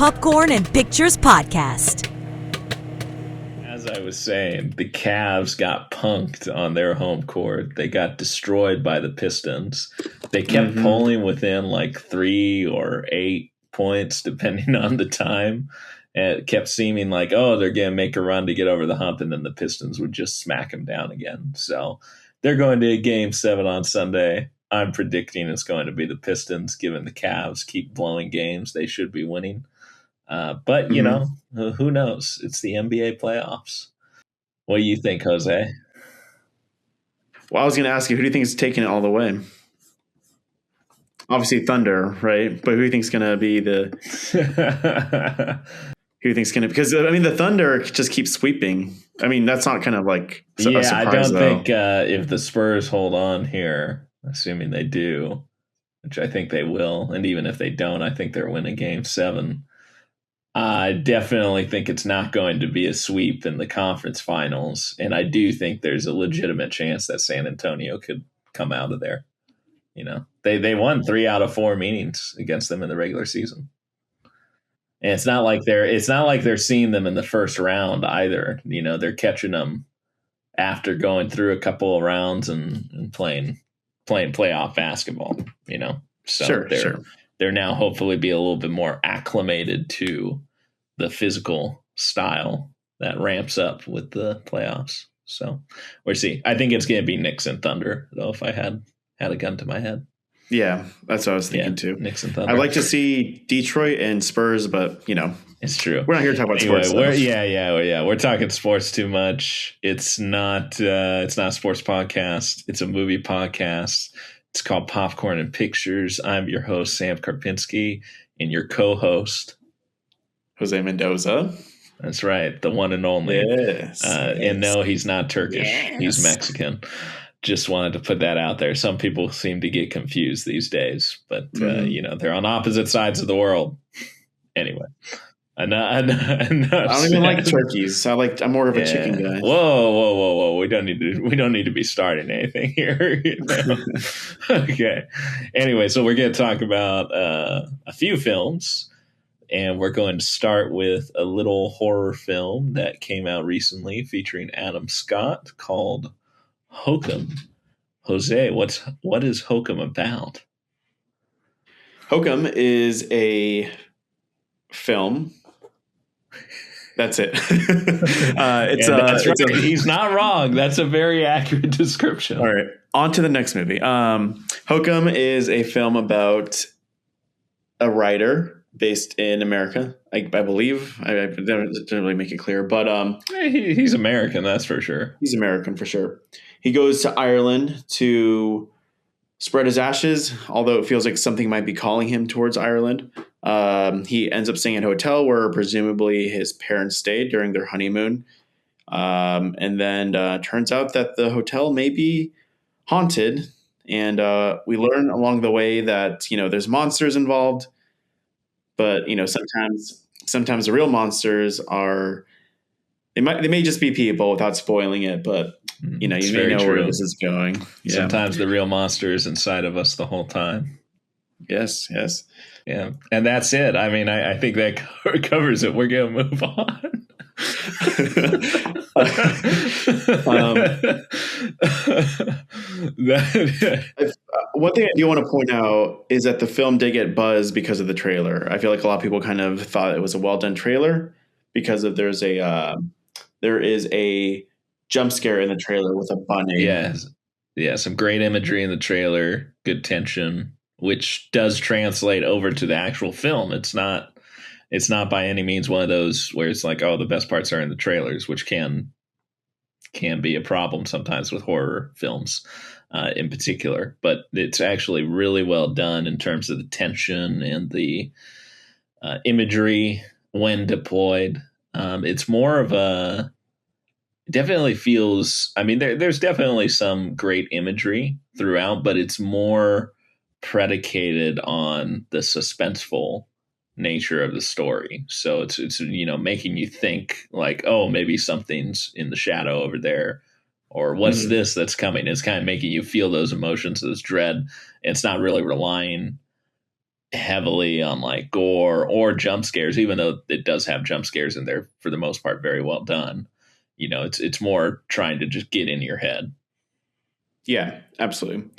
Popcorn and Pictures podcast. As I was saying, the Cavs got punked on their home court. They got destroyed by the Pistons. They kept pulling within like 3 or 8 points, depending on the time. And it kept seeming like, oh, they're going to make a run to get over the hump, and then the Pistons would just smack them down again. So they're going to Game 7 on Sunday. I'm predicting it's going to be the Pistons, given the Cavs keep blowing games. They should be winning. But, you know, who knows? It's the NBA playoffs. What do you think, Jose? Well, I was going to ask you, who do you think is taking it all the way? Obviously Thunder, right? But who do you think is going to be the... who do you think is going to... Because, I mean, the Thunder just keeps sweeping. I mean, that's not kind of like a surprise, I don't though. think if the Spurs hold on here, assuming they do, which I think they will, and even if they don't, I think they're winning Game 7. I definitely think it's not going to be a sweep in the conference finals, and I do think there's a legitimate chance that San Antonio could come out of there. You know, they won 3 out of 4 meetings against them in the regular season, and it's not like they're seeing them in the first round either. You know, they're catching them after going through a couple of rounds and playing playoff basketball. You know, so they're now hopefully be a little bit more acclimated to the physical style that ramps up with the playoffs. So we'll see. I think it's going to be Knicks and Thunder, though, if I had a gun to my head. Yeah, that's what I was thinking, too. Knicks and Thunder. I'd like to see Detroit and Spurs, but, you know. It's true. We're not here to talk about sports. We're talking sports too much. It's not a sports podcast. It's a movie podcast. It's called Popcorn and Pictures. I'm your host, Sam Karpinski, and your co-host, Jose Mendoza. That's right, the one and only. Yes. And no, he's not Turkish. Yes. He's Mexican. Just wanted to put that out there. Some people seem to get confused these days, but you know, they're on opposite sides of the world. Anyway. I don't even like turkeys. I'm more of a chicken guy. Whoa! We don't need to be starting anything here. You know? Okay. Anyway, so we're going to talk about a few films, and we're going to start with a little horror film that came out recently featuring Adam Scott called Hokum. Jose, what is Hokum about? Hokum is a film. That's it. That's right. He's not wrong. That's a very accurate description. All right. On to the next movie. Hokum is a film about a writer based in America. I believe. I didn't really make it clear, but he's American. That's for sure. He's American for sure. He goes to Ireland to spread his ashes, although it feels like something might be calling him towards Ireland. He ends up staying at a hotel where presumably his parents stayed during their honeymoon. And then turns out that the hotel may be haunted. And we learn along the way that, you know, there's monsters involved. But, you know, sometimes the real monsters they may just be people without spoiling it. But, you know, you may know where this is going. Yeah. Sometimes the real monster is inside of us the whole time. Yes. Yeah, and that's it. I mean, I think that covers it. We're going to move on. One thing I do want to point out is that the film did get buzz because of the trailer. I feel like a lot of people kind of thought it was a well done trailer because of there is a jump scare in the trailer with a bunny. Yeah, some great imagery in the trailer, good tension, which does translate over to the actual film. It's not by any means one of those where it's like, oh, the best parts are in the trailers, which can be a problem sometimes with horror films in particular. But it's actually really well done in terms of the tension and the imagery when deployed. It's more of a definitely feels, I mean, there's definitely some great imagery throughout, but it's more predicated on the suspenseful nature of the story. So it's you know, making you think like, oh, maybe something's in the shadow over there, or what's this that's coming. It's kind of making you feel those emotions, those dread. And it's not really relying heavily on like gore or jump scares, even though it does have jump scares in there for the most part, very well done. It's more trying to just get in your head. Yeah, absolutely.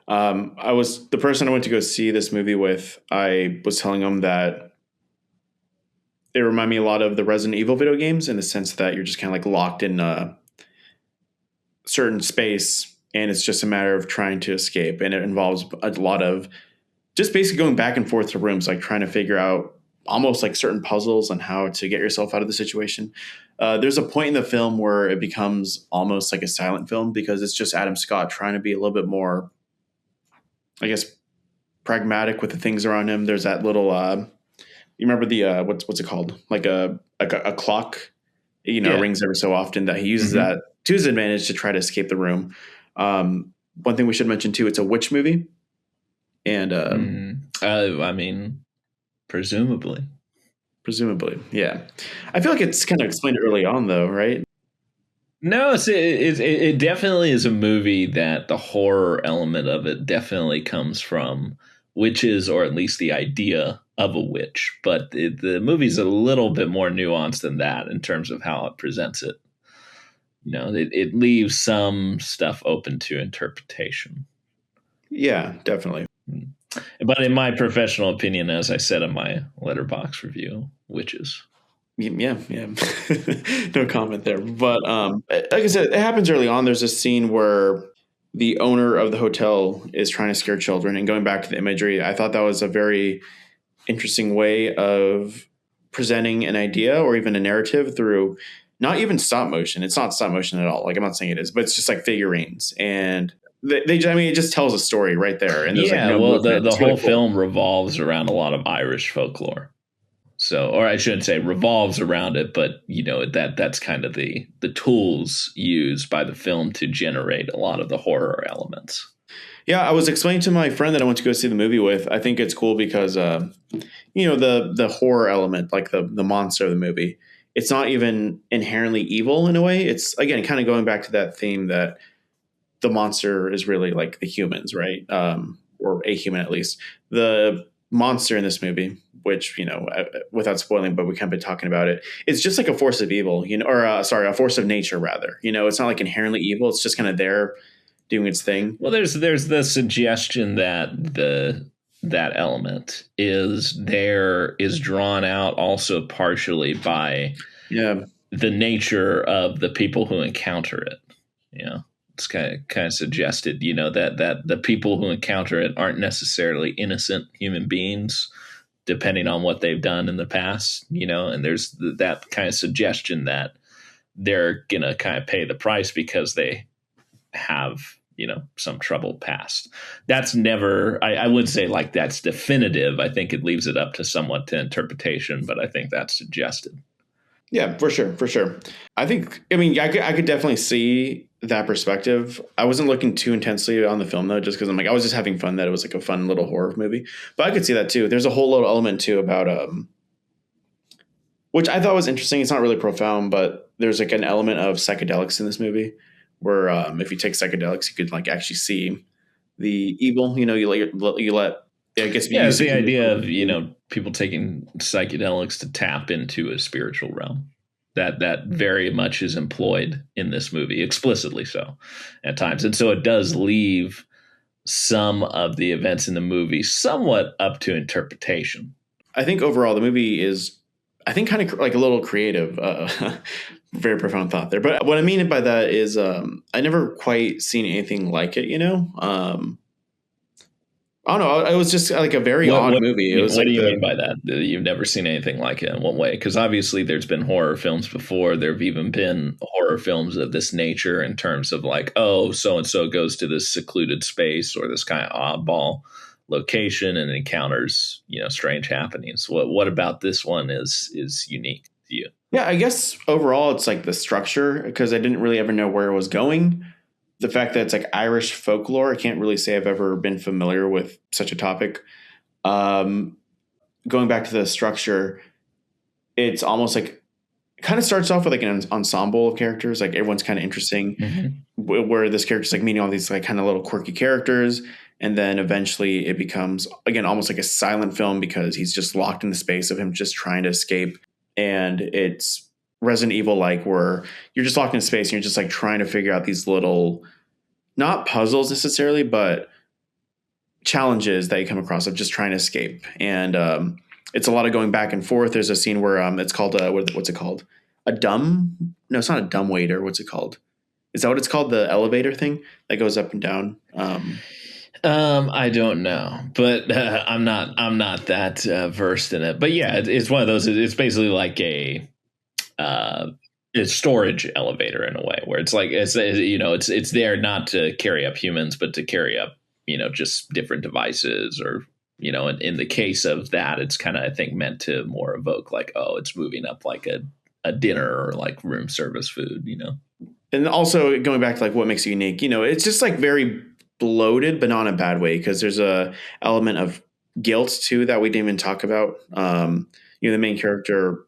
The person I went to go see this movie with, I was telling them that it reminded me a lot of the Resident Evil video games in the sense that you're just kind of like locked in a certain space and it's just a matter of trying to escape. And it involves a lot of just basically going back and forth to rooms, like trying to figure out almost like certain puzzles on how to get yourself out of the situation. There's a point in the film where it becomes almost like a silent film because it's just Adam Scott trying to be a little bit more, I guess, pragmatic with the things around him. There's that little, you remember the what's it called? Like a clock, rings every so often that he uses that to his advantage to try to escape the room. One thing we should mention too, it's a witch movie, and I mean, presumably, yeah. I feel like it's kind of explained early on, though, right? No, it definitely is a movie that the horror element of it definitely comes from witches, or at least the idea of a witch. But the movie's a little bit more nuanced than that in terms of how it presents it. It leaves some stuff open to interpretation. Yeah, definitely. But in my professional opinion, as I said in my Letterboxd review, witches. Yeah. No comment there. But like I said, it happens early on. There's a scene where the owner of the hotel is trying to scare children. And going back to the imagery, I thought that was a very interesting way of presenting an idea or even a narrative through not even stop motion. It's not stop motion at all. Like, I'm not saying it is, but it's just like figurines. And it just tells a story right there. And there's the whole film revolves around a lot of Irish folklore. So, or I shouldn't say revolves around it, but that's kind of the tools used by the film to generate a lot of the horror elements. Yeah, I was explaining to my friend that I went to go see the movie with. I think it's cool because the horror element, like the monster of the movie, it's not even inherently evil in a way. It's, again, kind of going back to that theme that the monster is really like the humans, right? Or a human at least. The monster in this movie, which, without spoiling, but we can't be talking about it, it's just like a force of evil, a force of nature rather. It's not like inherently evil. It's just kind of there doing its thing. Well, there's the suggestion that that element is drawn out also partially by the nature of the people who encounter it. It's kind of suggested, that the people who encounter it aren't necessarily innocent human beings, depending on what they've done in the past, and there's that kind of suggestion that they're going to kind of pay the price because they have, some troubled past. That's never, I would say like that's definitive. I think it leaves it up to somewhat to interpretation, but I think that's suggested. Yeah, for sure. I could definitely see that perspective. I wasn't looking too intensely on the film though, just because I was just having fun that it was like a fun little horror movie. But I could see that too. There's a whole little element too about which I thought was interesting. It's not really profound, but there's like an element of psychedelics in this movie where if you take psychedelics, you could like actually see the evil. You let. I guess it's the idea of people taking psychedelics to tap into a spiritual realm. That very much is employed in this movie, explicitly so at times. And so it does leave some of the events in the movie somewhat up to interpretation. I think overall the movie is, kind of like a little creative. Very profound thought there. But what I mean by that is I never quite seen anything like it, I don't know. It was just like a very odd movie. What do you mean by that? You've never seen anything like it in what way? Because obviously there's been horror films before. There have even been horror films of this nature in terms of like, oh, so-and-so goes to this secluded space or this kind of oddball location and encounters, strange happenings. What about this one is unique to you? Yeah, I guess overall it's like the structure, because I didn't really ever know where it was going. The fact that it's like Irish folklore, I can't really say I've ever been familiar with such a topic. Going back to the structure, it's almost like it kind of starts off with like an ensemble of characters. Like everyone's kind of interesting, where this character's like meeting all these like kind of little quirky characters. And then eventually it becomes, again, almost like a silent film because he's just locked in the space of him just trying to escape. And it's Resident Evil like, where you're just locked in space and you're just like trying to figure out these little, not puzzles necessarily, but challenges that you come across of just trying to escape. And it's a lot of going back and forth. There's a scene where it's called what's it called? No, it's not a dumb waiter. What's it called? Is that what it's called? The elevator thing that goes up and down. I don't know, but I'm not that versed in it. But yeah, it's one of those. It's basically like a storage elevator in a way, where it's like it's there not to carry up humans, but to carry up just different devices, or in the case of that, it's kind of, I think, meant to more evoke like, oh, it's moving up like a dinner or like room service food, And also going back to like what makes it unique, it's just like very bloated, but not in a bad way, because there's a element of guilt too that we didn't even talk about. The main character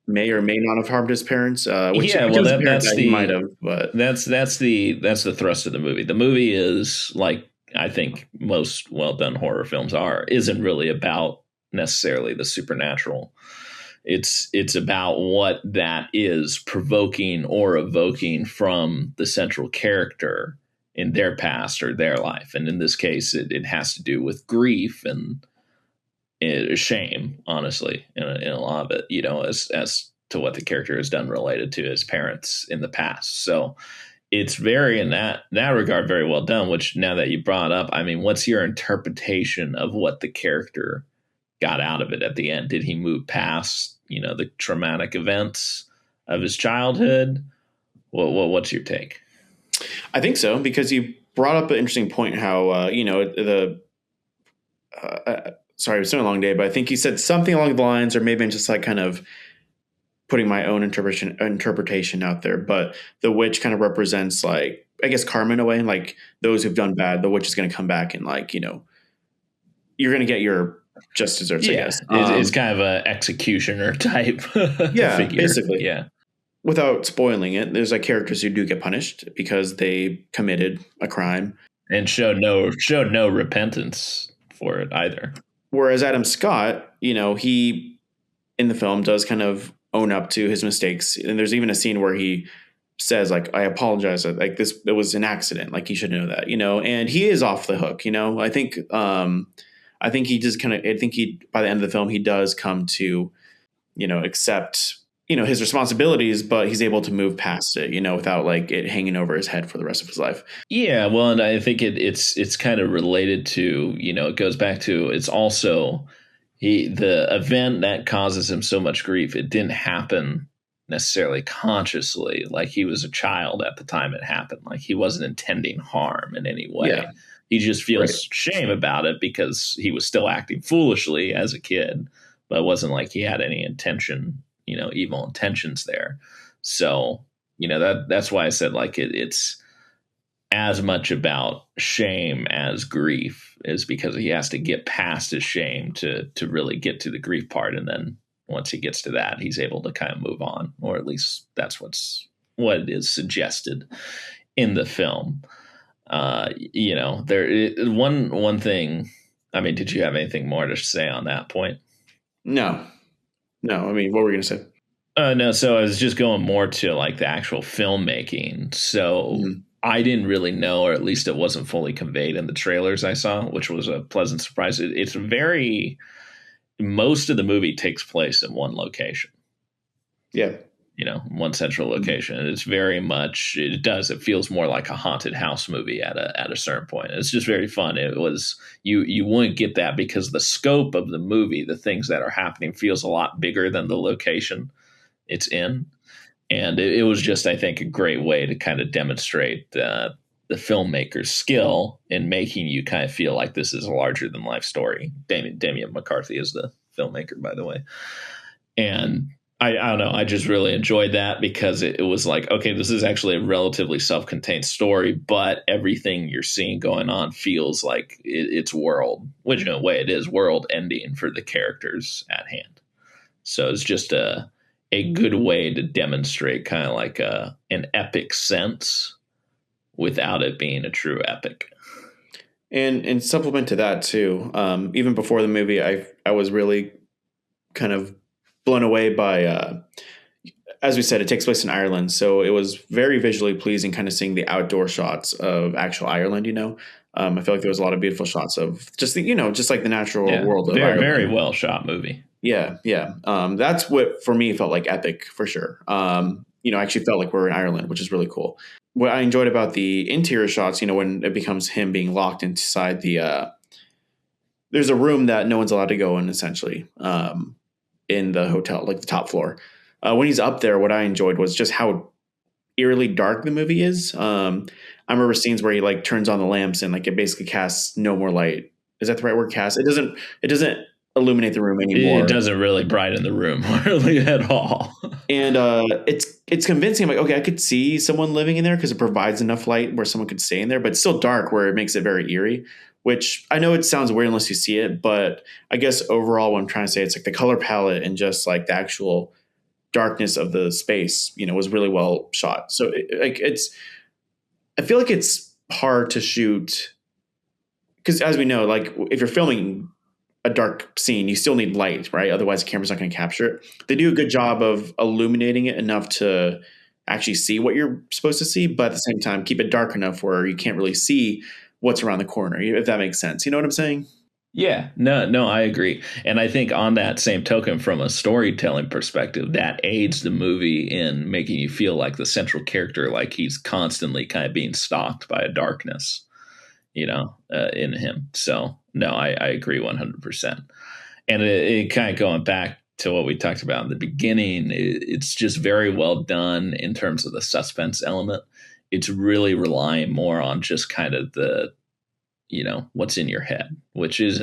may or may not have harmed his parents. Which that's the might have, but that's the thrust of the movie. The movie is, like I think most well done horror films isn't really about necessarily the supernatural. It's about what that is provoking or evoking from the central character in their past or their life. And in this case, it has to do with grief and shame, honestly, in a lot of it, as to what the character has done related to his parents in the past. So it's very, in that regard, very well done, which, now that you brought up, I mean, what's your interpretation of what the character got out of it at the end? Did he move past, the traumatic events of his childhood? What's your take? I think so, because you brought up an interesting point, how, sorry, it's been a long day, but I think you said something along the lines, or maybe I'm just like kind of putting my own interpretation out there, but the witch kind of represents, like, I guess, karma in a way, like those who've done bad, the witch is going to come back and, like, you're going to get your just desserts, I guess. It's kind of a executioner type figure. Basically. Yeah. Without spoiling it, there's like characters who do get punished because they committed a crime and showed no repentance for it either. Whereas Adam Scott, he in the film does kind of own up to his mistakes. And there's even a scene where he says, like, I apologize. Like, it was an accident. Like, you should know that, and he is off the hook. I think he just by the end of the film, he does come to, accept, his responsibilities, but he's able to move past it, without like it hanging over his head for the rest of his life. Yeah. Well, and I think it's kind of related to, it goes back to, it's also the event that causes him so much grief. It didn't happen necessarily consciously. Like, he was a child at the time it happened. Like, he wasn't intending harm in any way. Yeah. He just feels shame about it because he was still acting foolishly as a kid, but it wasn't like he had any intention, evil intentions there. So, that's why I said, like, it's as much about shame as grief, is because he has to get past his shame to really get to the grief part. And then once he gets to that, he's able to kind of move on, or at least that's what is suggested in the film. One thing, I mean, did you have anything more to say on that point? No. I mean, what were you going to say? No. So I was just going more to like the actual filmmaking. So I didn't really know, or at least it wasn't fully conveyed in the trailers I saw, which was a pleasant surprise. Most of the movie takes place in one location. Yeah. One central location. And it's very much, it feels more like a haunted house movie at a certain point. It's just very fun. It was, you wouldn't get that because the scope of the movie, the things that are happening, feels a lot bigger than the location it's in. And it was just, I think, a great way to kind of demonstrate the filmmaker's skill in making you kind of feel like this is a larger than life story. Damian McCarthy is the filmmaker, by the way. And I don't know. I just really enjoyed that because it was like, okay, this is actually a relatively self-contained story, but everything you're seeing going on feels like it's world, which in a way it is world ending for the characters at hand. So it's just a good way to demonstrate kind of like an epic sense without it being a true epic. And supplement to that too. Even before the movie, I was really kind of blown away by, as we said, it takes place in Ireland, so it was very visually pleasing, kind of seeing the outdoor shots of actual Ireland. I feel like there was a lot of beautiful shots of just just like the natural world of very, Ireland. very well shot movie. Yeah, yeah. That's what for me felt like epic for sure. I actually felt like we're in Ireland, which is really cool. What I enjoyed about the interior shots, when it becomes him being locked inside there's a room that no one's allowed to go in, essentially, in the hotel, like the top floor. When he's up there, what I enjoyed was just how eerily dark the movie is. I remember scenes where he like turns on the lamps and like it basically casts no more light. Is that the right word? Cast? It doesn't illuminate the room anymore. It doesn't really brighten the room hardly at all. And it's convincing. I'm like, okay, I could see someone living in there because it provides enough light where someone could stay in there, but it's still dark where it makes it very eerie, which I know it sounds weird unless you see it, but I guess overall what I'm trying to say, it's like the color palette and just like the actual darkness of the space, was really well shot. So I feel like it's hard to shoot because, as we know, like if you're filming a dark scene, you still need light, right? Otherwise the camera's not going to capture it. They do a good job of illuminating it enough to actually see what you're supposed to see, but at the same time, keep it dark enough where you can't really see what's around the corner, if that makes sense. You know what I'm saying? Yeah, no, I agree. And I think on that same token, from a storytelling perspective, that aids the movie in making you feel like the central character, like he's constantly kind of being stalked by a darkness, in him. So, no, I agree 100%. And it kind of going back to what we talked about in the beginning, it's just very well done in terms of the suspense element. It's really relying more on just kind of the what's in your head, which is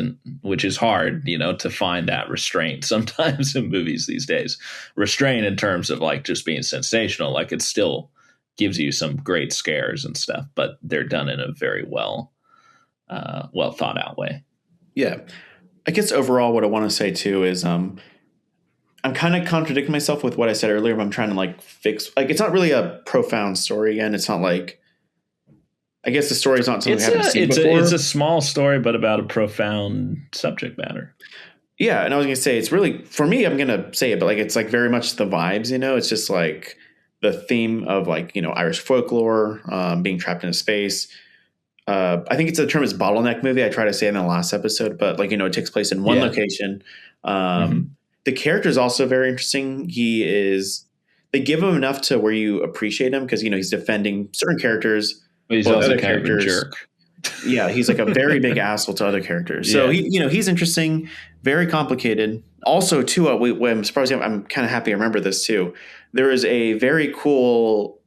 hard, to find that restraint sometimes in movies these days. Restraint in terms of like just being sensational, like it still gives you some great scares and stuff, but they're done in a very well thought out way. Yeah. I guess overall what I want to say too is I'm kind of contradicting myself with what I said earlier, but I'm trying to like fix, like, it's not really a profound story again. It's not like, I guess the story is not something I haven't seen before. It's a small story, but about a profound subject matter. Yeah, and I was going to say, it's really, for me, I'm going to say it, but like it's like very much the vibes, It's just like the theme of like, Irish folklore, being trapped in a space. I think the term is bottleneck movie. I tried to say it in the last episode, but like, it takes place in one location. The character is also very interesting. They give him enough to where you appreciate him because, he's defending certain characters. But he's also kind of a jerk. Yeah, he's like a very big asshole to other characters. So he's interesting, very complicated. Also, too, I'm surprised. I'm kind of happy I remember this too. There is a very cool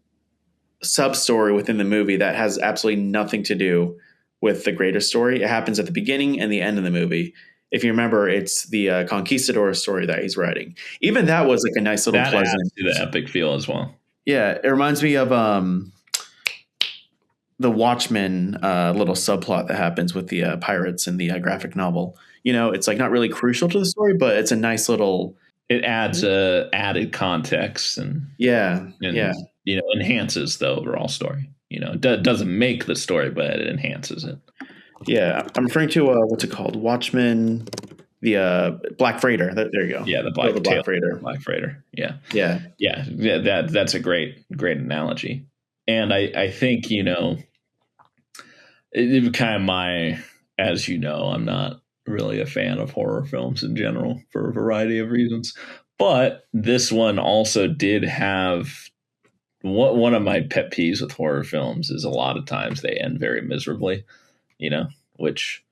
sub story within the movie that has absolutely nothing to do with the greater story. It happens at the beginning and the end of the movie. If you remember, it's the conquistador story that he's writing. Even that was like a nice little pleasant. Adds to the epic feel as well. Yeah, it reminds me of the Watchmen little subplot that happens with the pirates in the graphic novel. It's like not really crucial to the story, but it's a nice little. It adds added context and enhances the overall story. It doesn't make the story, but it enhances it. Yeah, I'm referring to what's it called? Watchmen, the Black Freighter. There you go. Yeah, the Black Freighter. Black Freighter. Yeah. That's a great analogy. And I think, it kind of as I'm not really a fan of horror films in general for a variety of reasons. But this one also did have one of my pet peeves with horror films is a lot of times they end very miserably, which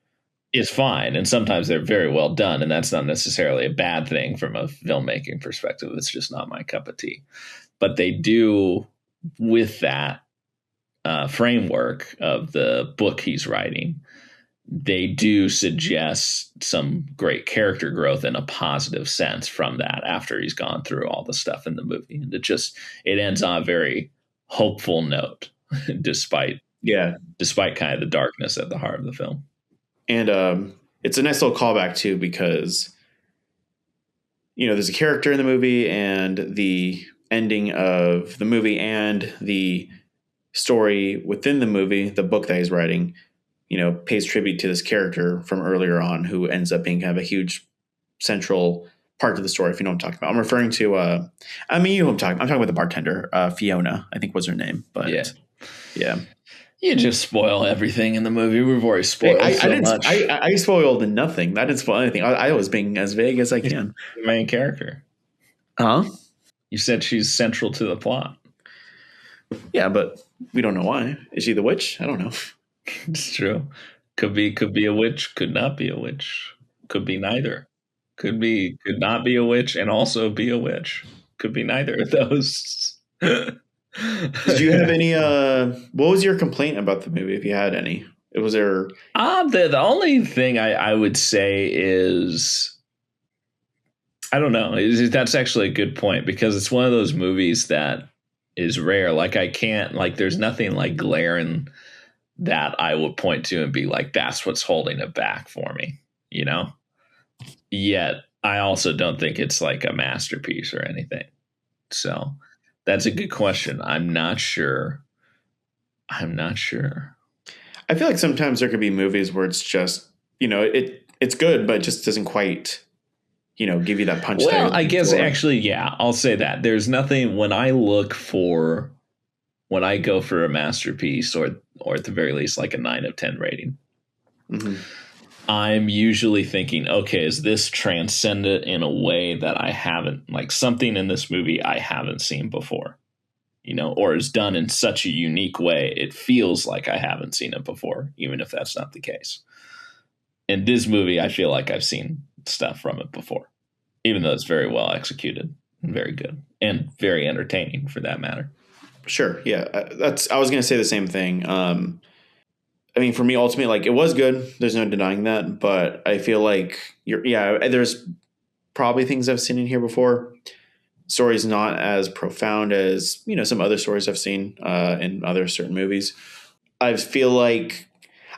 is fine. And sometimes they're very well done. And that's not necessarily a bad thing from a filmmaking perspective. It's just not my cup of tea. But they do, with that framework of the book he's writing, they do suggest some great character growth in a positive sense from that after he's gone through all the stuff in the movie. And it ends on a very hopeful note, despite kind of the darkness at the heart of the film. And it's a nice little callback too, because, there's a character in the movie and the ending of the movie and the story within the movie, the book that he's writing, pays tribute to this character from earlier on who ends up being kind of a huge central part of the story, if you know what I'm talking about. I'm referring to, you know what I'm talking about the bartender, Fiona, I think was her name. But yeah. You just spoil everything in the movie. We've already spoiled much. I spoiled nothing. I didn't spoil anything. I was being as vague as I can. The main character. Huh? You said she's central to the plot. Yeah, but we don't know why. Is she the witch? I don't know. It's true. Could be a witch. Could not be a witch. Could be neither. Could not be a witch and also be a witch. Could be neither of those. Did you have any? What was your complaint about the movie, if you had any? Was there? The only thing I would say is, I don't know. That's actually a good point, because it's one of those movies that is rare. Like, I can't, like, there's nothing like glaring that I would point to and be like, that's what's holding it back for me, Yet I also don't think it's like a masterpiece or anything. So that's a good question. I'm not sure. I feel like sometimes there could be movies where it's just, it's good, but it just doesn't quite, give you that punch. Well, I guess actually, yeah, I'll say that. There's nothing when I go for a masterpiece, or at the very least like a 9 of 10 rating. Mm-hmm. I'm usually thinking, okay, is this transcendent in a way that I haven't, like something in this movie I haven't seen before, or is done in such a unique way. It feels like I haven't seen it before, even if that's not the case. In this movie, I feel like I've seen stuff from it before, even though it's very well executed and very good and very entertaining for that matter. Sure. Yeah. I was going to say the same thing. For me, ultimately, like, it was good. There's no denying that. But I feel like there's probably things I've seen in here before. Stories not as profound as, some other stories I've seen in other certain movies. I feel like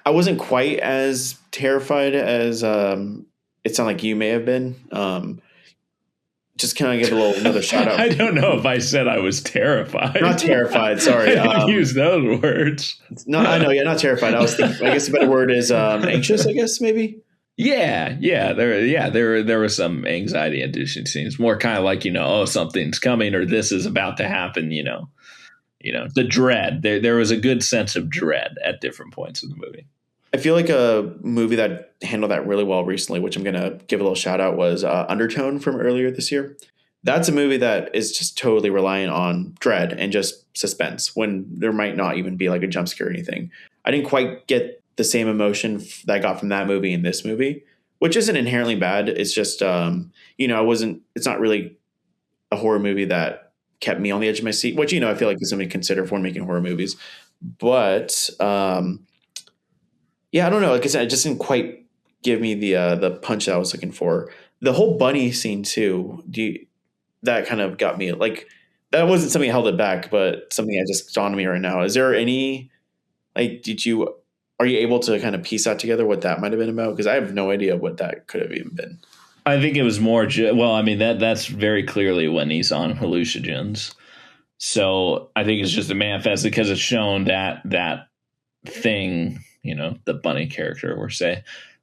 I wasn't quite as terrified as it sounded like you may have been. Just kind of give another shout out. I don't know if I said I was terrified. Not terrified. Sorry. I didn't use those words. No, I know. Yeah, not terrified. I was thinking, I guess a better word is anxious, I guess, maybe. Yeah. There were some anxiety inducing scenes, more kind of like, something's coming or this is about to happen, the dread. There was a good sense of dread at different points in the movie. I feel like a movie that handled that really well recently, which I'm going to give a little shout out, was Undertone from earlier this year. That's a movie that is just totally reliant on dread and just suspense when there might not even be like a jump scare or anything. I didn't quite get the same emotion that I got from that movie in this movie, which isn't inherently bad. It's just, it's not really a horror movie that kept me on the edge of my seat, which, I feel like is something to consider when making horror movies. But, yeah, I don't know. Like I said, it just didn't quite give me the punch that I was looking for. The whole bunny scene too, that kind of got me. Like, that wasn't something that held it back, but something that just dawned on me right now. Is there any, like, are you able to kind of piece that together, what that might have been about? Because I have no idea what that could have even been. I think it was more, that's very clearly when he's on hallucinogens. So I think it's just a manifest because it's shown that thing, the bunny character,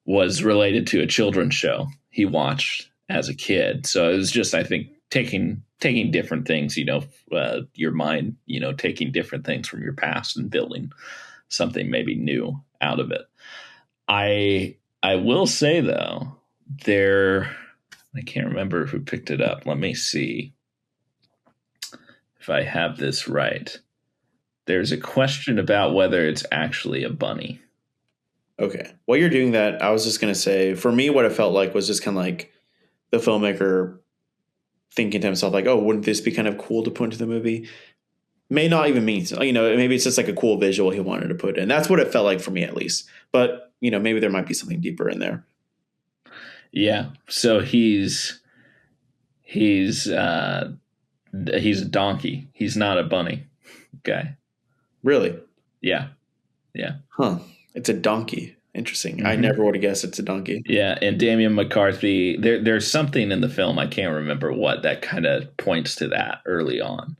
was related to a children's show he watched as a kid. So it was just, I think, taking different things, your mind, taking different things from your past and building something maybe new out of it. I will say though, I can't remember who picked it up. Let me see if I have this right. There's a question about whether it's actually a bunny. Okay. While you're doing that, I was just going to say, for me, what it felt like was just kind of like the filmmaker thinking to himself, like, oh, wouldn't this be kind of cool to put into the movie? May not even mean, maybe it's just like a cool visual he wanted to put in. That's what it felt like for me, at least. But, maybe there might be something deeper in there. Yeah. So he's a donkey. He's not a bunny. Okay. Really? Yeah. Yeah. Huh. It's a donkey. Interesting. Mm-hmm. I never would have guessed it's a donkey. Yeah. And Damian McCarthy, there's something in the film, I can't remember what, that kind of points to that early on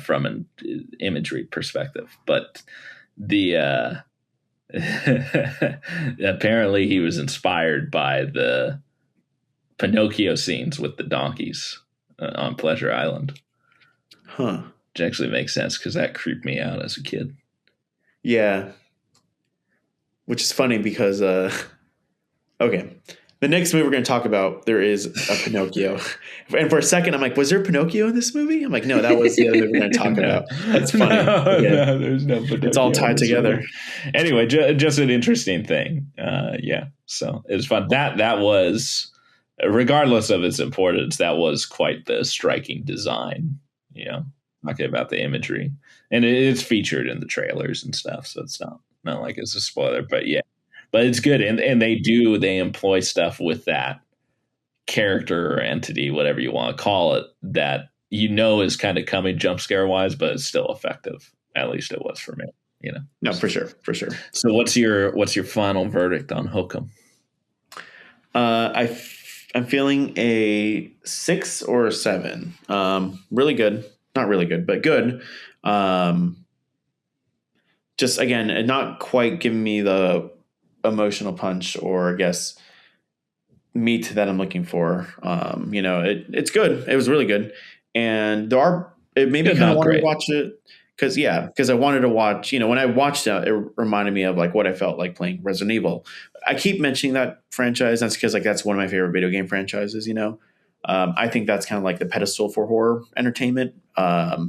from an imagery perspective. But Apparently, he was inspired by the Pinocchio scenes with the donkeys on Pleasure Island. Huh. Which actually makes sense because that creeped me out as a kid. Yeah. Which is funny because, okay. The next movie we're going to talk about, there is a Pinocchio. And for a second, I'm like, was there Pinocchio in this movie? I'm like, no, that was the other movie we're going to talk about. That's funny. No, there's no Pinocchio. It's all tied together. Movie. Anyway, just an interesting thing. Yeah. So it was fun. That was, regardless of its importance, that was quite the striking design, talking about the imagery. And it's featured in the trailers and stuff. So it's not like it's a spoiler, but yeah. But it's good, and they employ stuff with that character or entity, whatever you want to call it, that is kind of coming jump scare wise, but it's still effective. At least it was for me. No, for sure. So what's your final verdict on Hokum? I'm feeling a 6 or a 7. Really good, not really good, but good. Just again, not quite giving me the emotional punch or I guess meat that I'm looking for. It's good. It was really good. And it made me kind of want to watch it because I wanted to watch, when I watched it, it reminded me of like what I felt like playing Resident Evil. I keep mentioning that franchise. That's because like, that's one of my favorite video game franchises, I think that's kind of like the pedestal for horror entertainment. Cause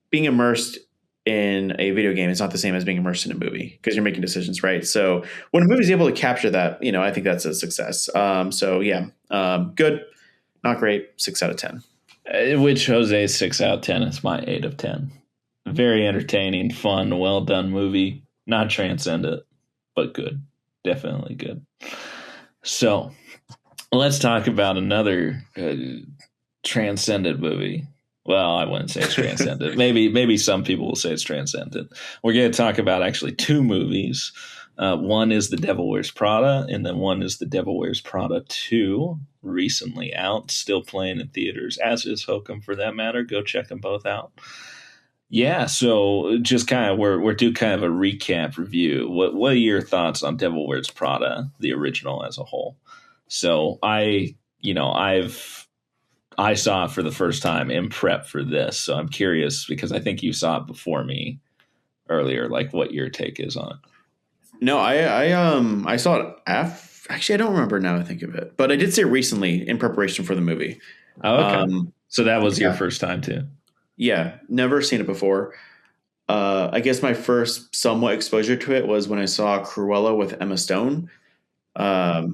being immersed in a video game, it's not the same as being immersed in a movie because you're making decisions, right? So when a movie is able to capture that, I think that's a success. Good, not great, 6 out of 10. Which Jose's 6 out of 10 is my 8 of 10. Very entertaining, fun, well done movie. Not transcendent, but good. Definitely good. So let's talk about another transcendent movie. Well, I wouldn't say it's transcendent. maybe some people will say it's transcendent. We're going to talk about actually 2 movies. One is The Devil Wears Prada, and then one is The Devil Wears Prada 2, recently out, still playing in theaters, as is Hokum for that matter. Go check them both out. Yeah, so just kind of we're doing kind of a recap review. What are your thoughts on Devil Wears Prada, the original as a whole? So I saw it for the first time in prep for this, so I'm curious because I think you saw it before me earlier. Like, what your take is on it? No, I saw it actually, I don't remember now. I think of it, but I did see it recently in preparation for the movie. Oh, okay. So that was your first time too? Yeah, never seen it before. I guess my first somewhat exposure to it was when I saw Cruella with Emma Stone.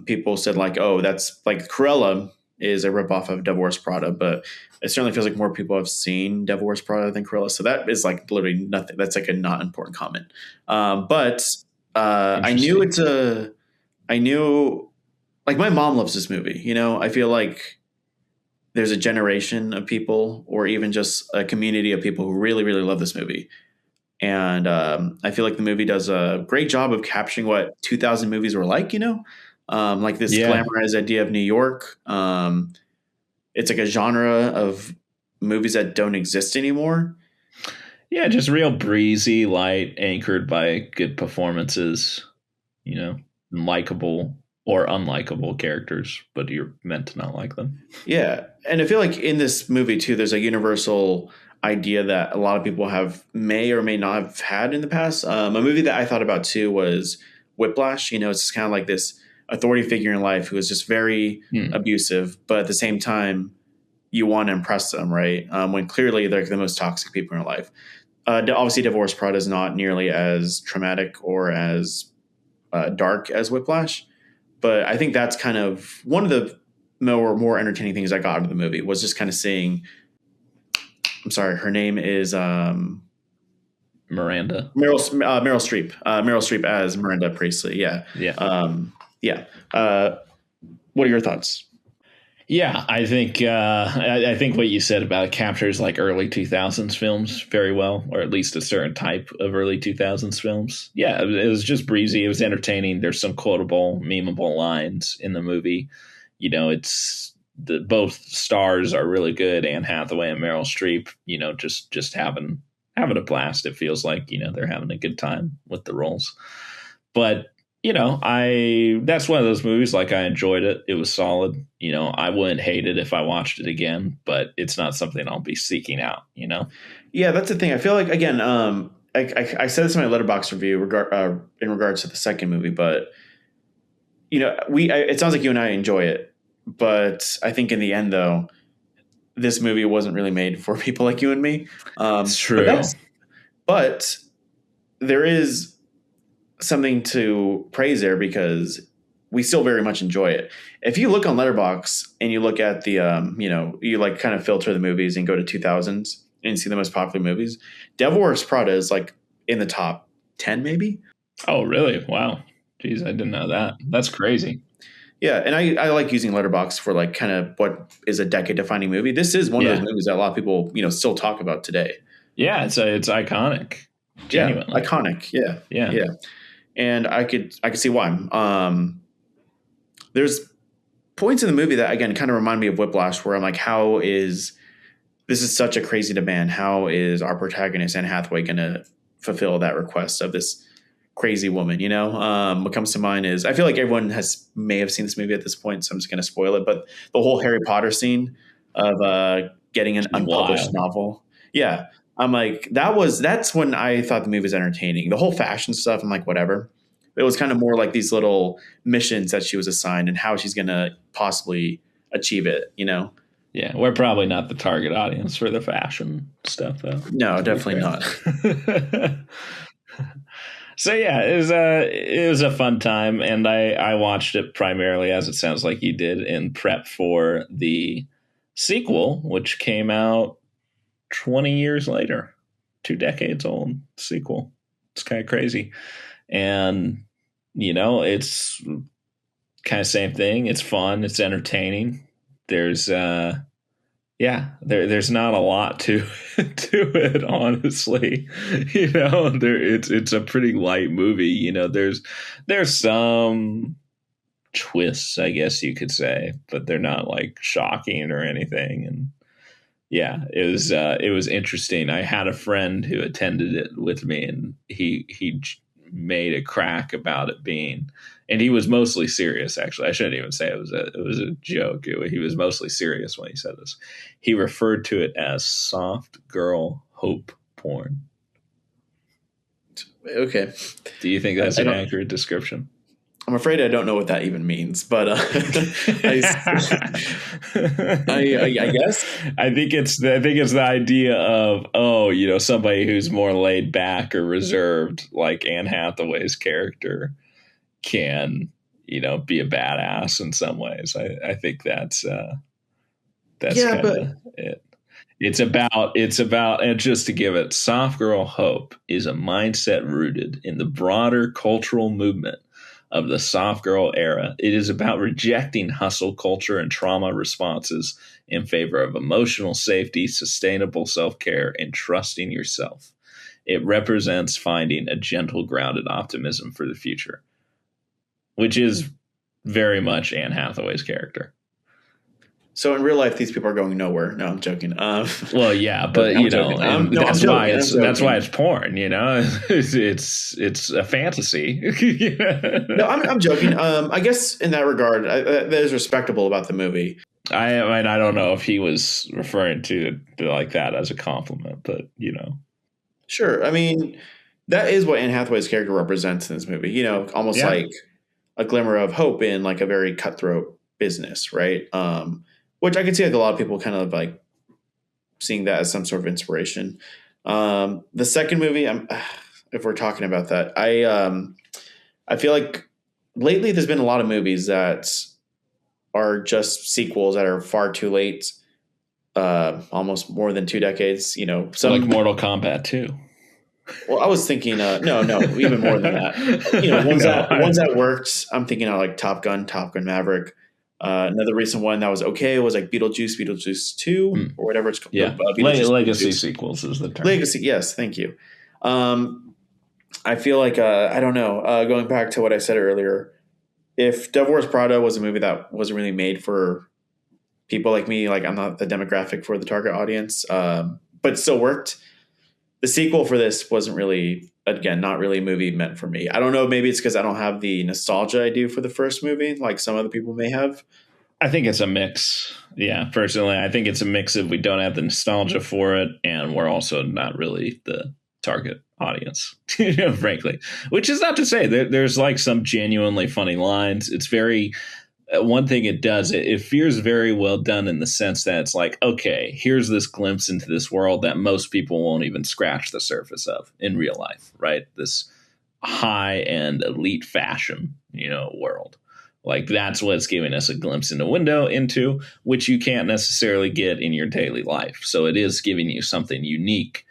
People said like, "Oh, that's like Cruella is a ripoff of Devil Wears Prada," but it certainly feels like more people have seen Devil Wears Prada than Cruella. So that is like literally nothing. That's like a not important comment. But I knew like my mom loves this movie. I feel like there's a generation of people or even just a community of people who really, really love this movie. And I feel like the movie does a great job of capturing what 2000 movies were like, like this glamorized idea of New York. It's like a genre of movies that don't exist anymore. Yeah, just real breezy, light, anchored by good performances, likable or unlikable characters, but you're meant to not like them. Yeah. And I feel like in this movie too, there's a universal idea that a lot of people may or may not have had in the past. A movie that I thought about too was Whiplash. It's just kind of like this authority figure in life who is just very abusive, but at the same time, you want to impress them, right? When clearly they're the most toxic people in your life. Obviously, Devil Wears Prada is not nearly as traumatic or as dark as Whiplash, but I think that's kind of one of the more entertaining things I got out of the movie was just kind of seeing. I'm sorry, her name is Miranda. Meryl Streep. Meryl Streep as Miranda Priestley. Yeah. Yeah. What are your thoughts? Yeah, I think I think what you said about it captures like early 2000s films very well, or at least a certain type of early 2000s films. Yeah, it was just breezy. It was entertaining. There's some quotable, memeable lines in the movie. It's both stars are really good, Anne Hathaway and Meryl Streep. Just having having a blast. It feels like, they're having a good time with the roles. But, that's one of those movies, like, I enjoyed it. It was solid. I wouldn't hate it if I watched it again, but it's not something I'll be seeking out, Yeah, that's the thing. I feel like, again, I said this in my Letterboxd review in regards to the second movie, but it sounds like you and I enjoy it, but I think in the end, though, this movie wasn't really made for people like you and me. It's true. But there is something to praise there because we still very much enjoy it. If you look on Letterboxd and you look at the, you like kind of filter the movies and go to 2000s and see the most popular movies, Devil Wears Prada is like in the top 10, maybe. Oh, really? Wow. Jeez, I didn't know that. That's crazy. Yeah, and I like using Letterboxd for like kind of what is a decade-defining movie. This is one of those movies that a lot of people, still talk about today. Yeah, it's iconic. Genuinely. Yeah, iconic. Yeah. And I could see why. There's points in the movie that again kind of remind me of Whiplash, where I'm like, this is such a crazy demand. How is our protagonist Anne Hathaway going to fulfill that request of this crazy woman? What comes to mind is I feel like everyone may have seen this movie at this point, so I'm just going to spoil it. But the whole Harry Potter scene of getting an unpublished novel, yeah, I'm like that's when I thought the movie was entertaining. The whole fashion stuff, I'm like, whatever. It was kind of more like these little missions that she was assigned and how she's going to possibly achieve it. Yeah, we're probably not the target audience for the fashion stuff, though. No, definitely not. So yeah, it was a fun time, and I watched it primarily, as it sounds like you did, in prep for the sequel, which came out 20 years later, 2 decades old sequel. It's kind of crazy, and it's kind of same thing. It's fun. It's entertaining. There's there's not a lot to it, honestly. It's a pretty light movie. There's some twists, I guess you could say, but they're not like shocking or anything. And yeah, it was interesting. I had a friend who attended it with me, and he made a crack about it being, and he was mostly serious. Actually, I shouldn't even say it was a joke. He was mostly serious when he said this. He referred to it as soft girl hope porn. Okay. Do you think that's an accurate description? I'm afraid I don't know what that even means, but I guess I think it's the idea of somebody who's more laid back or reserved, like Anne Hathaway's character, can be a badass in some ways. I think that's kind of it. It's about, and just to give it, soft girl hope is a mindset rooted in the broader cultural movement of the soft girl era. It is about rejecting hustle culture and trauma responses in favor of emotional safety, sustainable self-care, and trusting yourself. It represents finding a gentle, grounded optimism for the future, which is very much Anne Hathaway's character. So in real life, these people are going nowhere. No, I'm joking. Well, yeah, but that's why it's porn. It's a fantasy. No, I'm joking. I guess in that regard, that is respectable about the movie. I don't know if he was referring to like that as a compliment, but Sure. I mean, that is what Anne Hathaway's character represents in this movie. Almost like a glimmer of hope in like a very cutthroat business, right? Which I can see like a lot of people kind of like seeing that as some sort of inspiration. The second movie, if we're talking about that, I feel like lately there's been a lot of movies that are just sequels that are far too late, almost more than 2 decades. Some like Mortal Kombat 2. Well, I was thinking, no, even more than that. Ones that worked. I'm thinking of like Top Gun Maverick. Another recent one that was okay was like Beetlejuice 2 or whatever it's called. Yeah, Legacy sequels is the term. Legacy, yes, thank you. I feel like I don't know. Going back to what I said earlier, if Devil Wears Prada was a movie that wasn't really made for people like me, like I'm not the demographic for the target audience, but it still worked. the sequel for this wasn't really, again, not really a movie meant for me. I don't know. Maybe it's because I don't have the nostalgia I do for the first movie, like some other people may have. I think it's a mix. Yeah, personally, I think it's a mix of we don't have the nostalgia for it, and we're also not really the target audience, frankly. Which is not to say there's like some genuinely funny lines. It's very one thing it does. It feels very well done in the sense that it's like, okay, here's this glimpse into this world that most people won't even scratch the surface of in real life, right? This high end elite fashion, world. Like that's what's giving us a glimpse in the window into, which you can't necessarily get in your daily life. So it is giving you something unique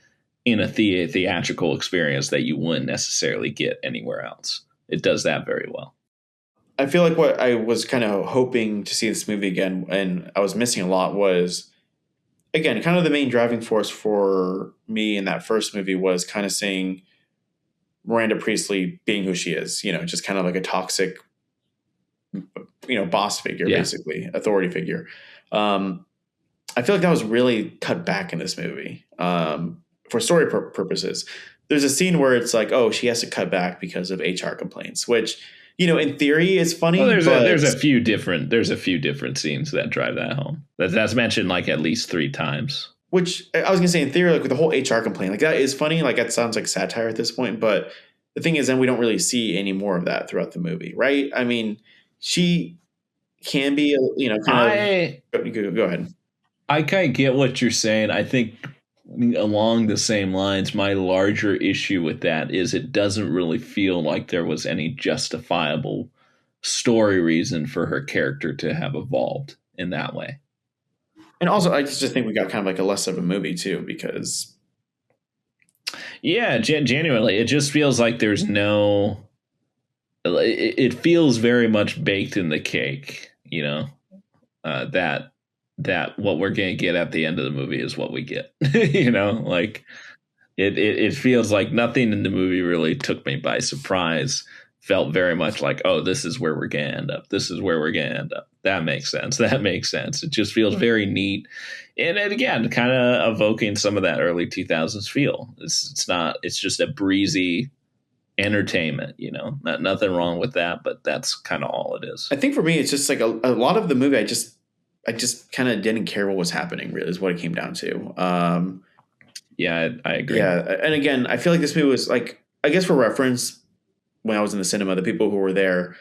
in a theatrical experience that you wouldn't necessarily get anywhere else. It does that very well. I feel like what I was kind of hoping to see this movie again, and I was missing a lot, was, again, kind of the main driving force for me in that first movie was kind of seeing Miranda Priestley being who she is, just kind of like a toxic, boss figure, basically, authority figure. I feel like that was really cut back in this movie for story purposes. There's a scene where it's like, oh, she has to cut back because of HR complaints, which, in theory is funny. Well, there's a few different scenes that drive that home. That's mentioned like at least 3 times. Which I was gonna say in theory, like with the whole HR complaint, like that is funny. Like that sounds like satire at this point. But the thing is, then we don't really see any more of that throughout the movie, right? I mean, she can be, kind of. Go ahead. I kind of get what you're saying. I think along the same lines, my larger issue with that is it doesn't really feel like there was any justifiable story reason for her character to have evolved in that way. And also, I just think we got kind of like a less of a movie too, because. Yeah, genuinely, it just feels like there's no. It feels very much baked in the cake, that what we're going to get at the end of the movie is what we get, like it feels like nothing in the movie really took me by surprise. Felt very much like, oh, this is where we're going to end up. This is where we're going to end up. That makes sense. It just feels very neat. And again, kind of evoking some of that early 2000s feel. It's just a breezy entertainment, nothing wrong with that, but that's kind of all it is. I think for me, it's just like a lot of the movie, I just kind of didn't care what was happening, really, is what it came down to. Yeah, I agree. Yeah. And again, I feel like this movie was like, I guess for reference, when I was in the cinema, the people who were there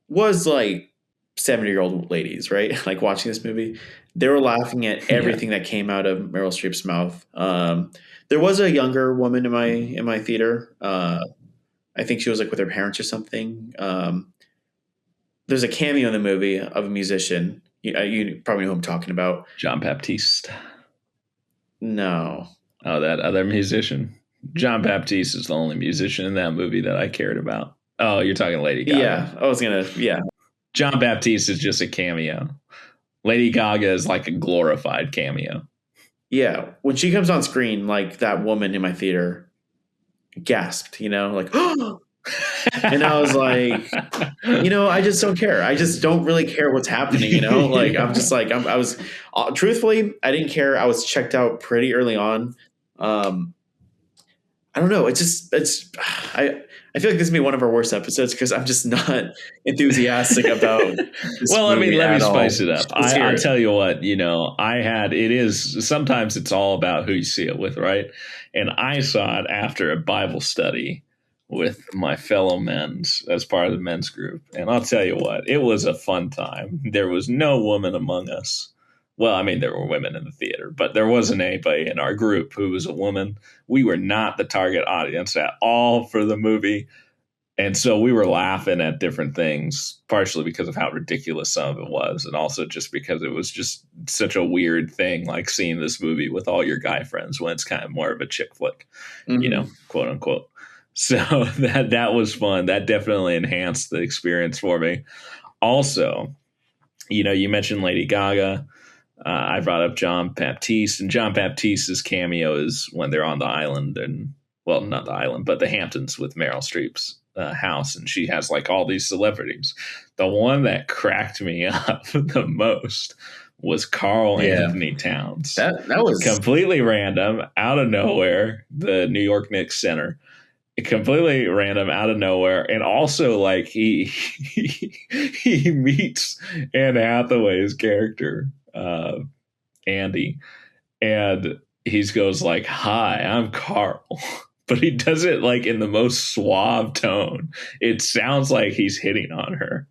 was like 70-year-old ladies, right? Like watching this movie, they were laughing at everything that came out of Meryl Streep's mouth. There was a younger woman in my theater. I think she was like with her parents or something. There's a cameo in the movie of a musician. You probably know who I'm talking about. John Baptiste. No. Oh, that other musician. John Baptiste is the only musician in that movie that I cared about. Oh, you're talking Lady Gaga. Yeah. John Baptiste is just a cameo. Lady Gaga is like a glorified cameo. Yeah. When she comes on screen, like that woman in my theater gasped, like, oh! And I was like, I just don't care. I just don't really care what's happening, like, I'm just like, I was truthfully, I didn't care. I was checked out pretty early on. I don't know. I feel like this may be one of our worst episodes because I'm just not enthusiastic about this well, movie let me spice all. it up. I'll tell you what, sometimes it's all about who you see it with, right? And I saw it after a Bible study with my fellow men's as part of the men's group. And I'll tell you what, it was a fun time. There was no woman among us. Well, I mean, there were women in the theater, but there wasn't anybody in our group who was a woman. We were not the target audience at all for the movie. And so we were laughing at different things, partially because of how ridiculous some of it was. And also just because it was just such a weird thing, like seeing this movie with all your guy friends when it's kind of more of a chick flick, quote unquote. So that was fun. That definitely enhanced the experience for me. Also, you mentioned Lady Gaga. I brought up John Baptiste, and John Baptiste's cameo is when they're on the island, and well, not the island, but the Hamptons with Meryl Streep's house, and she has like all these celebrities. The one that cracked me up the most was Carl Yeah. Anthony Towns. That was completely random, out of nowhere, the New York Knicks center. Completely random, out of nowhere. And also, like, he meets Anne Hathaway's character, Andy, and he goes like, "Hi, I'm Carl." But he does it like in the most suave tone. It sounds like he's hitting on her.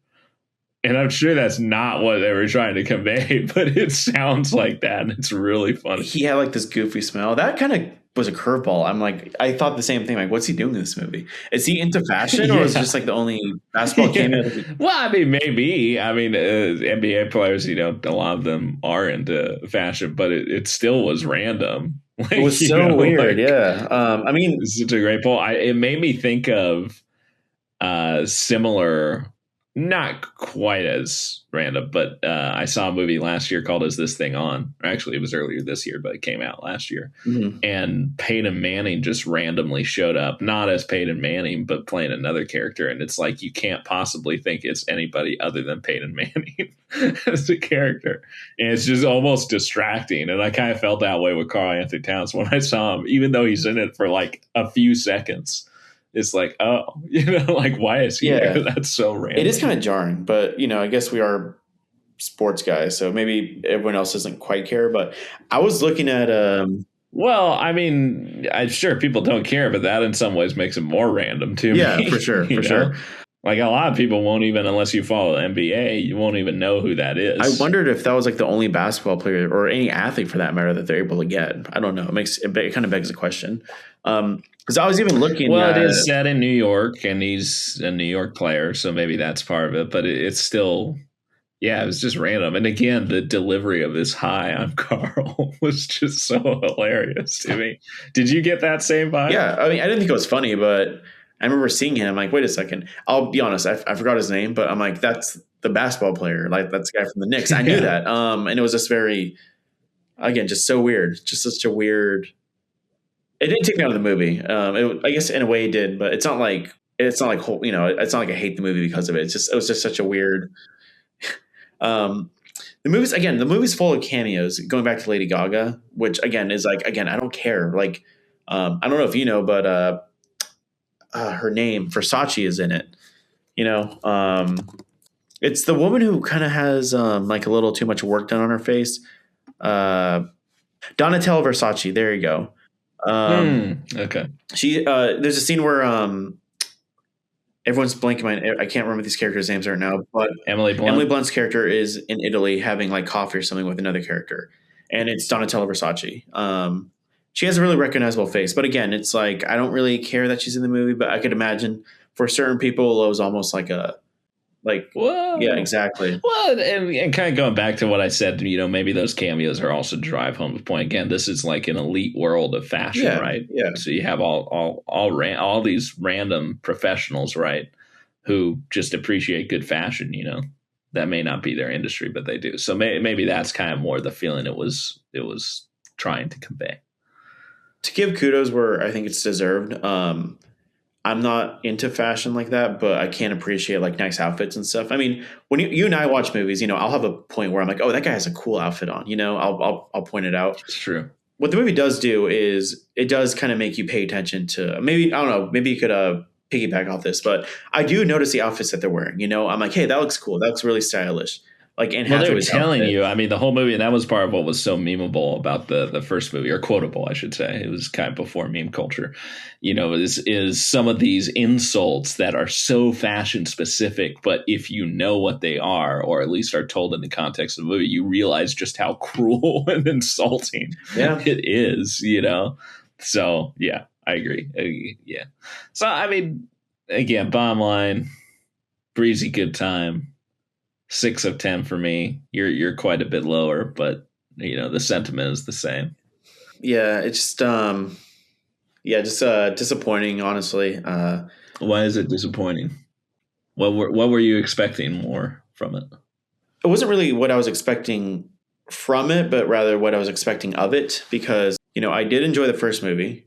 And I'm sure that's not what they were trying to convey, but it sounds like that, and it's really funny. he had like this goofy smile. That kind of was a curveball. I'm like, I thought the same thing. Like, what's he doing in this movie? Is he into fashion, or is it just like the only basketball cameo? Well, I mean, maybe. I mean, NBA players, a lot of them are into fashion, but it still was random. Like, It was so weird. Yeah. I mean, it's such a great poll. It made me think of similar. Not quite as random, but I saw a movie last year called Is This Thing On? Actually, it was earlier this year, but it came out last year. Mm-hmm. And Peyton Manning just randomly showed up, not as Peyton Manning, but playing another character. And it's like, you can't possibly think it's anybody other than Peyton Manning as a character. And it's just almost distracting. And I kind of felt that way with Carl Anthony Towns when I saw him, even though he's in it for like a few seconds. It's like, oh, like, why is he here? That's so random. It is kind of jarring, but, I guess we are sports guys, so maybe everyone else doesn't quite care. But I was looking at well, I mean, I'm sure people don't care, but that in some ways makes it more random too. Yeah, for sure. Like, a lot of people won't even, unless you follow the NBA, you won't even know who that is. I wondered if that was like the only basketball player or any athlete for that matter that they're able to get. I don't know. It kind of begs the question. Because I was even looking. Well, it is set in New York, and he's a New York player, so maybe that's part of it. But it's still, it was just random. And again, the delivery of this "Hi, I'm Carl" was just so hilarious to me. Did you get that same vibe? Yeah, I mean, I didn't think it was funny, but I remember seeing him. I'm like, wait a second. I'll be honest, I forgot his name, but I'm like, that's the basketball player. Like, that's the guy from the Knicks. I knew that. And it was just just so weird. Just such a weird. It didn't take me out of the movie. I guess in a way it did, but it's not like it's not like I hate the movie because of it. It was just such a weird. The movie's full of cameos. Going back to Lady Gaga, which again is like, I don't care. Like, I don't know if you know, but her name Versace is in it. It's the woman who kind of has like a little too much work done on her face. Donatella Versace. There you go. Okay. She there's a scene where everyone's blanking mind. I can't remember these characters' names right now, but Emily Blunt's character is in Italy having like coffee or something with another character, and it's Donatella Versace. She has a really recognizable face, but again, it's like, I don't really care that she's in the movie, but I could imagine for certain people it was almost like whoa. Yeah, exactly. Well, and kind of going back to what I said, maybe those cameos are also drive home the point. Again, this is like an elite world of fashion, right? Yeah. So you have all these random professionals, right, who just appreciate good fashion. That may not be their industry, but they do. So maybe that's kind of more the feeling it was trying to convey. To give kudos where I think it's deserved. I'm not into fashion like that, but I can appreciate like nice outfits and stuff. I mean, when you and I watch movies, I'll have a point where I'm like, oh, that guy has a cool outfit on. I'll point it out. It's true. What the movie does do is it does kind of make you pay attention to maybe, I don't know, maybe you could piggyback off this, but I do notice the outfits that they're wearing. I'm like, hey, that looks cool. That looks really stylish. Like, and they were telling you, I mean, the whole movie, and that was part of what was so memeable about the first movie, or quotable, I should say. It was kind of before meme culture. Is some of these insults that are so fashion specific, but if you know what they are, or at least are told in the context of the movie, you realize just how cruel and insulting it is. So yeah, I agree. Yeah. So I mean, again, bottom line, breezy good time. 6 of 10 for me. You're quite a bit lower, but the sentiment is the same. Yeah, it's just disappointing, honestly. Why is it disappointing? What were you expecting more from it? It wasn't really what I was expecting from it, but rather what I was expecting of it, because I did enjoy the first movie.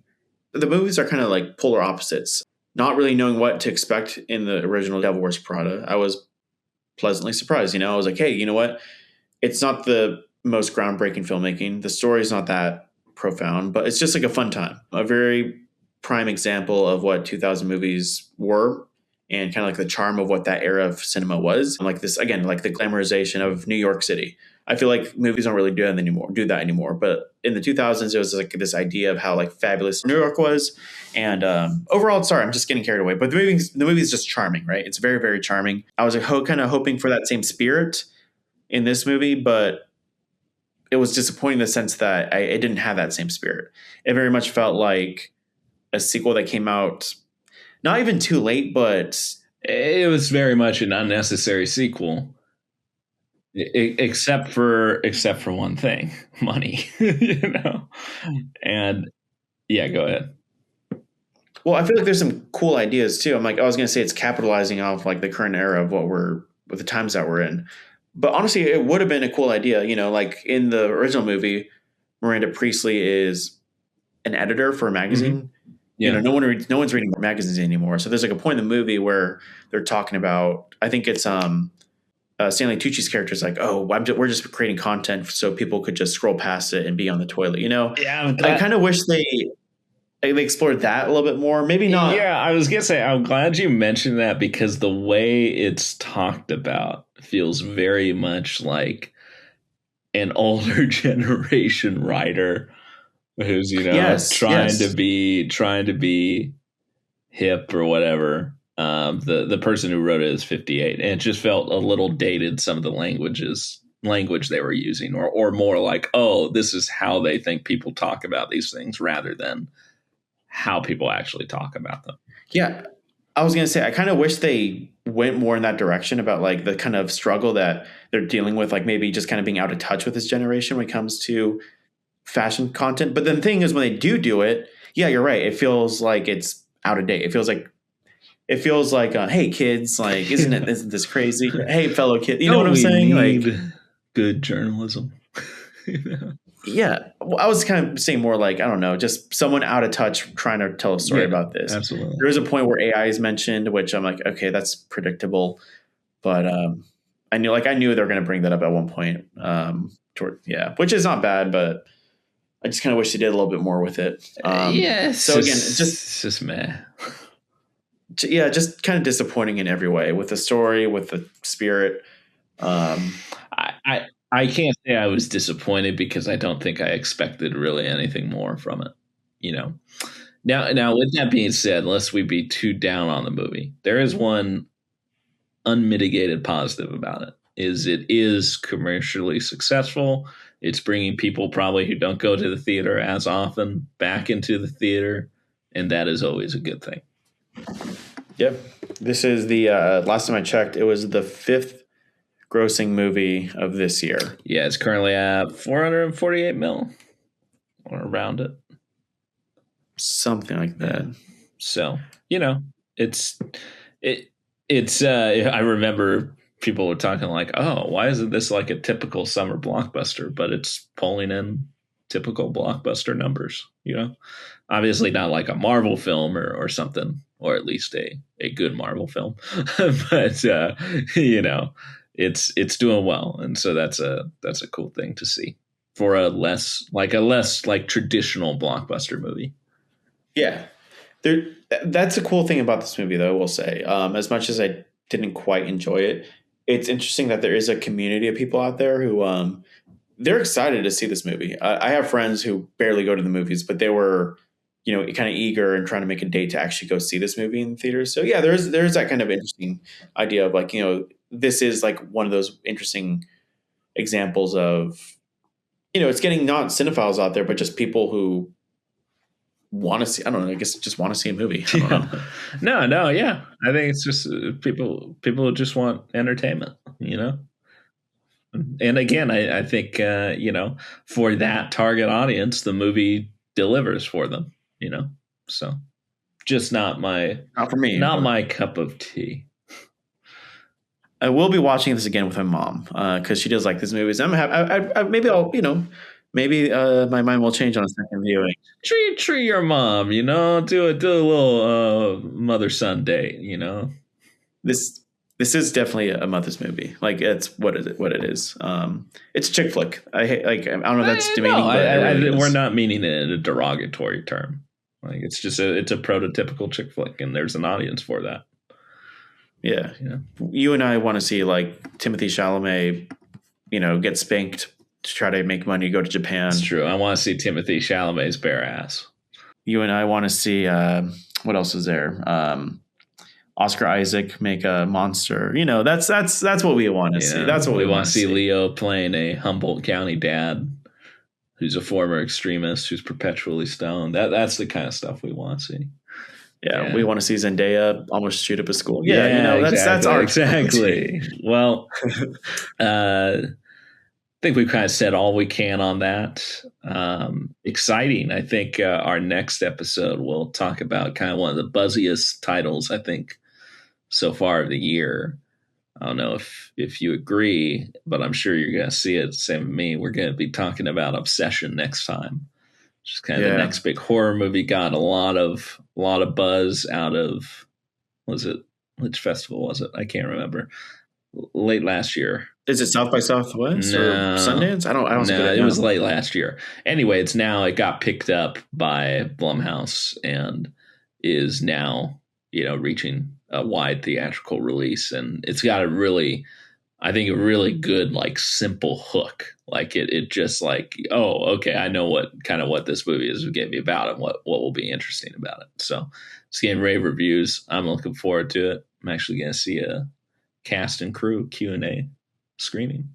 The movies are kind of like polar opposites. Not really knowing what to expect in the original Devil Wears Prada, I was pleasantly surprised. I was like, hey, you know what? It's not the most groundbreaking filmmaking. The story's not that profound, but it's just like a fun time. A very prime example of what 2000 movies were and kind of like the charm of what that era of cinema was. And like this, again, like the glamorization of New York City. I feel like movies don't really do that anymore. But in the 2000s, it was like this idea of how like fabulous New York was. And overall, sorry, I'm just getting carried away. But the movie is just charming, right? It's very, very charming. I was kind of hoping for that same spirit in this movie, but it was disappointing in the sense that it didn't have that same spirit. It very much felt like a sequel that came out not even too late, but it was very much an unnecessary sequel. Except for one thing, money, and yeah, go ahead. Well, I feel like there's some cool ideas too. I was going to say it's capitalizing off like the current era of with the times that we're in. But honestly, it would have been a cool idea. like in the original movie, Miranda Priestley is an editor for a magazine. Mm-hmm. Yeah. No one's reading magazines anymore. So there's like a point in the movie where they're talking about, I think it's, Stanley Tucci's character is like, oh, we're just creating content so people could just scroll past it and be on the toilet, Yeah, I kind of wish they explored that a little bit more. Maybe not. Yeah, I was gonna say, I'm glad you mentioned that because the way it's talked about feels very much like an older generation writer who's trying to be hip or whatever. The person who wrote it is 58, and it just felt a little dated, some of the language they were using, or more like, oh, this is how they think people talk about these things rather than how people actually talk about them. Yeah. I was going to say, I kind of wish they went more in that direction about like the kind of struggle that they're dealing with, like maybe just kind of being out of touch with this generation when it comes to fashion content. But then the thing is, when they do it, yeah, you're right. It feels like it's out of date. It feels like, hey kids, like, isn't this crazy? Hey, fellow kid, you know what I'm saying? Like good journalism. Yeah. Well, I was kind of saying more like, I don't know, just someone out of touch trying to tell a story about this. Absolutely. There is a point where AI is mentioned, which I'm like, okay, that's predictable. But I knew they were going to bring that up at one point. Which is not bad, but I just kind of wish they did a little bit more with it. So again, it's just meh. Yeah, just kind of disappointing in every way with the story, with the spirit. I can't say I was disappointed because I don't think I expected really anything more from it. Now with that being said, lest we be too down on the movie, there is one unmitigated positive about it. It is commercially successful. It's bringing people probably who don't go to the theater as often back into the theater, and that is always a good thing. Yep. This is the last time I checked, it was the 5th grossing movie of this year. Yeah, it's currently at 448 mil or around it. Something like that. Yeah. So, it's I remember people were talking like, oh, why isn't this like a typical summer blockbuster? But it's pulling in typical blockbuster numbers, Obviously not like a Marvel film or something, or at least a good Marvel film. But, it's doing well. And so that's a cool thing to see for a less traditional blockbuster movie. Yeah. That's a cool thing about this movie, though, I will say. As much as I didn't quite enjoy it, it's interesting that there is a community of people out there who they're excited to see this movie. I have friends who barely go to the movies, but they were, kind of eager and trying to make a date to actually go see this movie in the theaters. So yeah, there's that kind of interesting idea of like, this is like one of those interesting examples of, it's getting not cinephiles out there, but just people who want to see, I don't know, I guess just want to see a movie. I don't know. No. Yeah. I think it's just people who just want entertainment, And again, I think, for that target audience, the movie delivers for them, so just not for me, not my cup of tea. I will be watching this again with my mom because she does like this movie. Maybe I'll, maybe my mind will change on a second viewing. Treat your mom, do a little mother-son date, This This is definitely a mother's movie. Like it's what it is. It's a chick flick. I don't know if that's demeaning, but it really we're is. not meaning it in a derogatory term. Like it's just it's a prototypical chick flick, and there's an audience for that. Yeah. You and I want to see like Timothy Chalamet, get spanked to try to make money, go to Japan. That's true. I want to see Timothy Chalamet's bare ass. You and I want to see what else is there? Oscar Isaac make a monster. That's what we want to see. That's what we want to see. Leo playing a Humboldt County dad who's a former extremist who's perpetually stoned. That's the kind of stuff we want to see. Yeah, we want to see Zendaya almost shoot up a school. That's our exactly. Well, I think we've kind of said all we can on that. Exciting. I think our next episode we'll talk about kind of one of the buzziest titles I think so far of the year. I don't know if you agree, but I'm sure you're going to see it the same with me. We're going to be talking about Obsession next time. Just kind of the next big horror movie. Got a lot of buzz out of, which festival was it? I can't remember. Late last year. Is it South by Southwest or Sundance? I don't. No, it was late last year. Anyway, it got picked up by Blumhouse and is now reaching a wide theatrical release, and it's got a really good like simple hook. Like it just like, oh, okay, I know what this movie is going to be about and what will be interesting about it. So it's getting rave reviews. I'm looking forward to it. I'm actually going to see a cast and crew Q&A screening.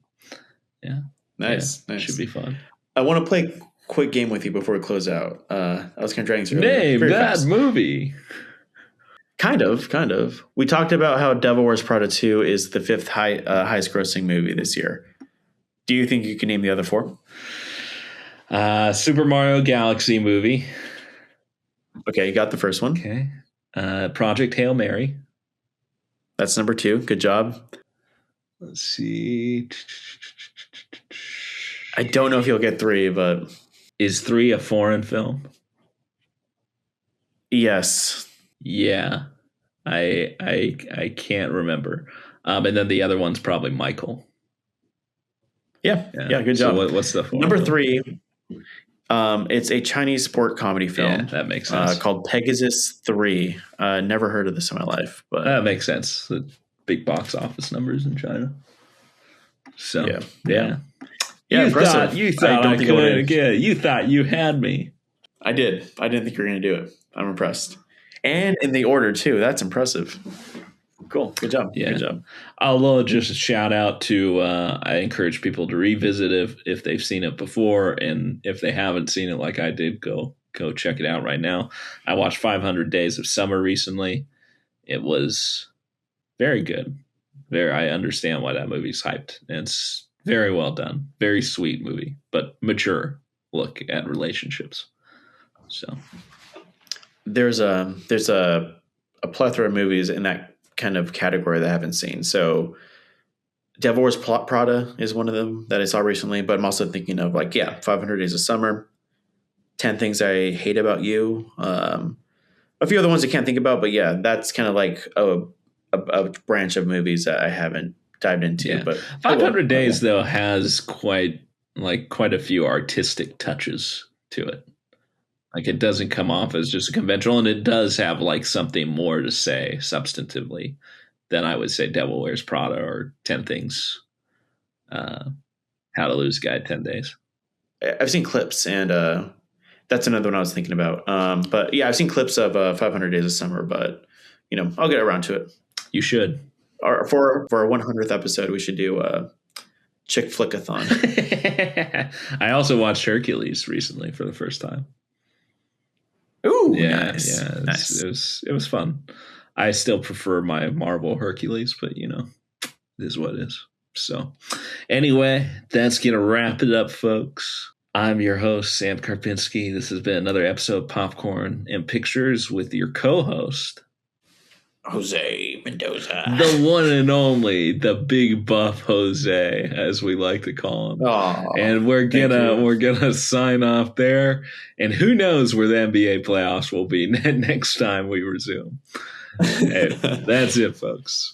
Yeah. Nice. Should be fun. I want to play a quick game with you before we close out. I was kind of dragging through. Name that movie. Kind of. We talked about how Devil Wears Prada 2 is the fifth highest grossing movie this year. Do you think you can name the other four? Super Mario Galaxy movie. Okay, you got the first one. Okay. Project Hail Mary. That's number 2. Good job. Let's see. I don't know if you'll get 3, but... Is 3 a foreign film? Yes. Yeah. I can't remember. And then the other one's probably Michael. Yeah, good job. So what's the foreign number film? 3? It's a Chinese sport comedy film. Yeah, that makes sense. Called Pegasus 3. Never heard of this in my life, but that makes sense. The big box office numbers in China. So yeah. You thought I couldn't get it. You thought you had me. I did. I didn't think you were going to do it. I'm impressed. And in the order too. That's impressive. Cool. Good job. Yeah. Good job. I'll just a shout out to I encourage people to revisit if they've seen it before, and if they haven't seen it like I did, go check it out right now. I watched 500 Days of Summer recently. It was very good. I understand why that movie's hyped. And it's very well done. Very sweet movie, but mature look at relationships. So there's a plethora of movies in that kind of category that I haven't seen. So Devil Wears Prada is one of them that I saw recently, but I'm also thinking of 500 Days of Summer, 10 Things I Hate About You, a few other ones I can't think about, but yeah, that's kind of like a branch of movies that I haven't dived into. Yeah. But 500 Days though has quite a few artistic touches to it. Like it doesn't come off as just a conventional, and it does have something more to say substantively than I would say Devil Wears Prada or 10 Things, How to Lose a Guy in 10 Days. I've seen clips, and that's another one I was thinking about. But yeah, I've seen clips of 500 Days of Summer, but I'll get around to it. You should. Or for our 100th episode, we should do a chick flickathon. I also watched Hercules recently for the first time. Ooh, yeah, nice. Yeah, Nice. It was fun. I still prefer my Marvel Hercules, but it is what it is. So anyway, that's going to wrap it up, folks. I'm your host, Sam Karpinski. This has been another episode of Popcorn and Pictures with your co-host, Jose Mendoza. the one and only, the big buff Jose, as we like to call him. Oh, and we're gonna sign off there. And who knows where the NBA playoffs will be next time we resume. Hey, that's it, folks.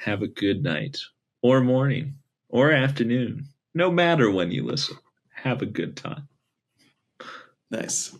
have a good night or morning or afternoon. No matter when you listen, have a good time. Nice.